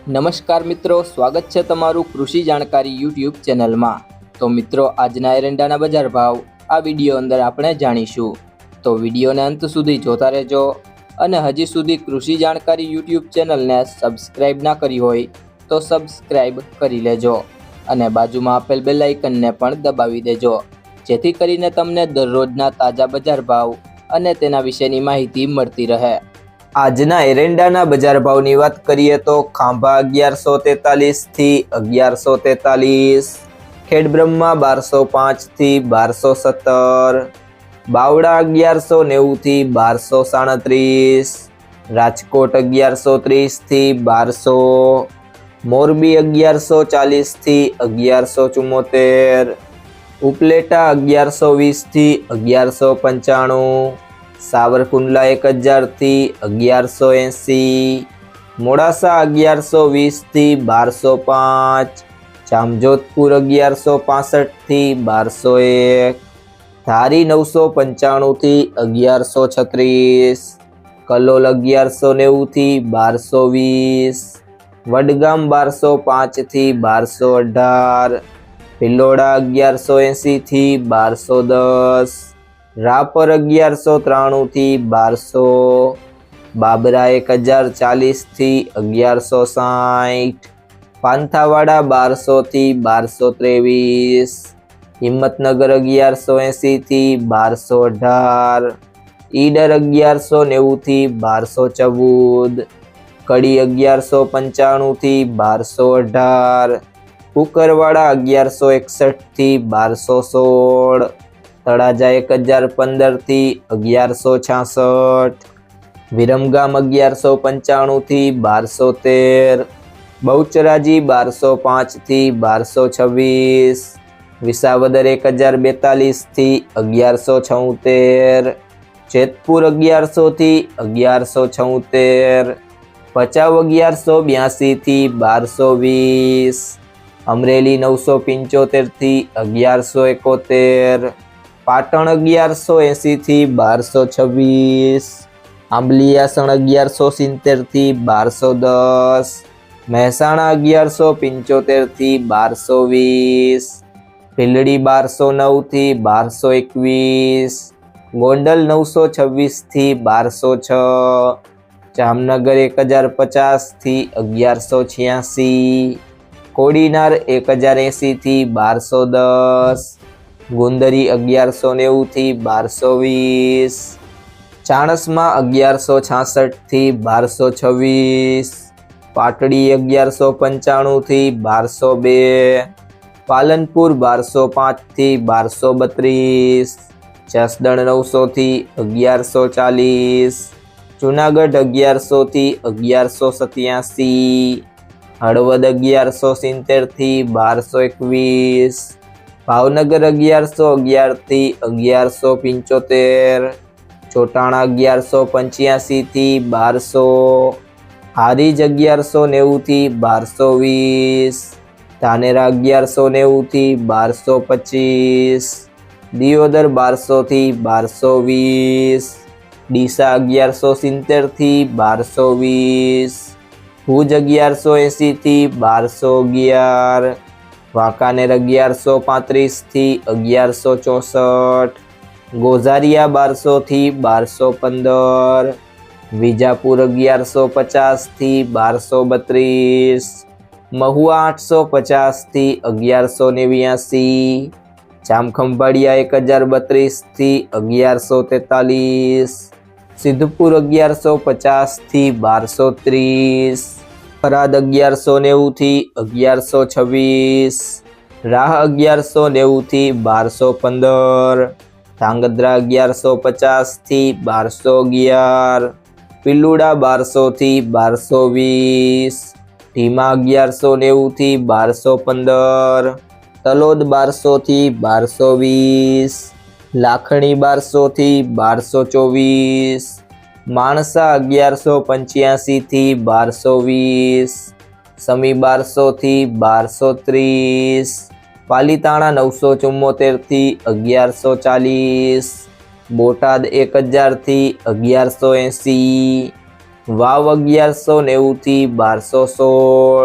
નમસ્કાર મિત્રો, સ્વાગત છે તમારું કૃષિ જાણકારી યુટ્યુબ ચેનલમાં। તો મિત્રો, આજના એરંડાના બજાર ભાવ આ વિડીયો અંદર આપણે જાણીશું, તો વિડીયોને અંત સુધી જોતા રહેજો। અને હજી સુધી કૃષિ જાણકારી યુટ્યુબ ચેનલને સબસ્ક્રાઇબ ના કરી હોય તો સબસ્ક્રાઇબ કરી લેજો અને બાજુમાં આપેલ બેલ આઇકનને પણ દબાવી દેજો, જેથી કરીને તમને દરરોજના તાજા બજાર ભાવ અને તેના વિશેની માહિતી મળતી રહે। આજના એરંડાના બજાર ભાવની વાત કરીએ તો ખાંભા 1143 થી 1143, ખેડબ્રહ્મા 1205 થી 1217, બાવડા 1190 થી 1237, રાજકોટ 1130 થી 1200, મોરબી 1140 થી 1174, ઉપલેટા 1120 થી 1195, સાવરકુંડલા 1000 થી 1180, મોડાસા 1120 થી 1205, જામજોધપુર 1165 થી 1201, ધારી 995 થી 1136, કલોલ 1190 થી 1220, વડગામ 1205 થી 1218, ભિલોડા 1180 થી 1210, રાપર 1193 થી 1200, બાબરા 1040 થી 1160, પાંથાવાડા 1200 થી 1223, હિંમતનગર 1180 થી 1218, ઈડર 1190 થી 1214, કડી 1195 થી 1218, કુકરવાડા 1161 થી 1216, તળાજા 1015 થી 1166, વિરમગામ 1195 થી 1213, બહુચરાજી 1205 થી 1226, વિસાવદર 1042 થી 1176, જેતપુર 1100 થી 1176, ભચાઉ 1182 થી 1220, અમરેલી 975 થી 1171, પાટણ 1180 થી 1226, આંબલિયાસણ 1170 થી 1210, મહેસાણા 1175 થી 1220, ભીલડી 1209 થી 1221, ગોંડલ 926 થી 1206, જામનગર 1050 થી 1186, કોડીનાર 1080 થી 1210, ગુંદરી 1190 થી 1220, ચાણસ્મા 1166 થી 1226, પાટડી 1195 થી 1202, પાલનપુર 1205 થી 1232, જસદણ 900 થી 1140, જુનાગઢ 1100 થી 1187, હળવદ 1170 થી 1221, ભાવનગર 1111 થી 1175, ચોટાણા 1185 થી 1200, હારીજ 1190 થી 1220, ધાનેરા 1190 થી 1225, દિયોદર 1200 થી 1220, ડીસા 1170 થી 1220, ભુજ 1180 થી 1211, વાંકાનેર 1135 થી 1164, ગોઝારિયા 1200 થી 1215, વિજાપુર 1150 થી 1232, મહુવા 850 થી 1189, જામખંભાળિયા 1032 થી 1143, સિદ્ધપુર 1150 થી 1230, થરાદ 1190 થી 1126, રાહ 1190 થી 1215, ધાંગધ્રા 1150 થી 1211, પિલુડા 1200 થી 1220, ઢીમા 1190 થી 1215, તલોદ 1200 થી 1220, લાખણી 1200 થી 1224, માણસા 1185 થી 1220, સમી 1200 થી 1230, પાલીતાણા 974 થી 1140, બોટાદ 1000 થી 1180, વાવ 1190 થી 1216,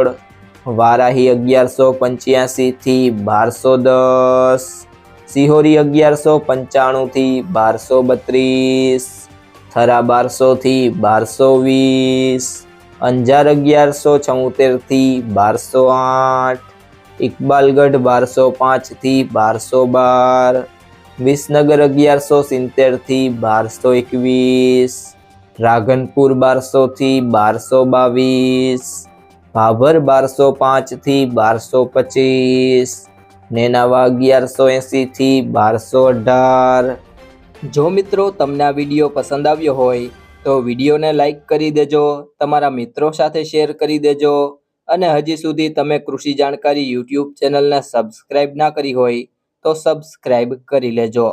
વારાહી 1185 થી 1210, સિહોરી 1195 થી 1232, થરા 1200 થી 1220, અંજાર 1174 થી 1208, ઇકબાલગઢ 1205 થી 1212, વિસનગર 1170 થી 1221, રાધનપુર 1200 થી 1222, ભાભર 1205 થી 1225, નેનાવા 1180 થી 1218। જો મિત્રો તમને આ વિડીયો પસંદ આવ્યો હોય તો વિડીયોને લાઈક કરી દેજો, તમારા મિત્રો સાથે શેર કરી દેજો અને હજી સુધી તમે કૃષિ જાણકારી યુટ્યુબ ચેનલને સબસ્ક્રાઈબ ના કરી હોય તો સબસ્ક્રાઈબ કરી લેજો।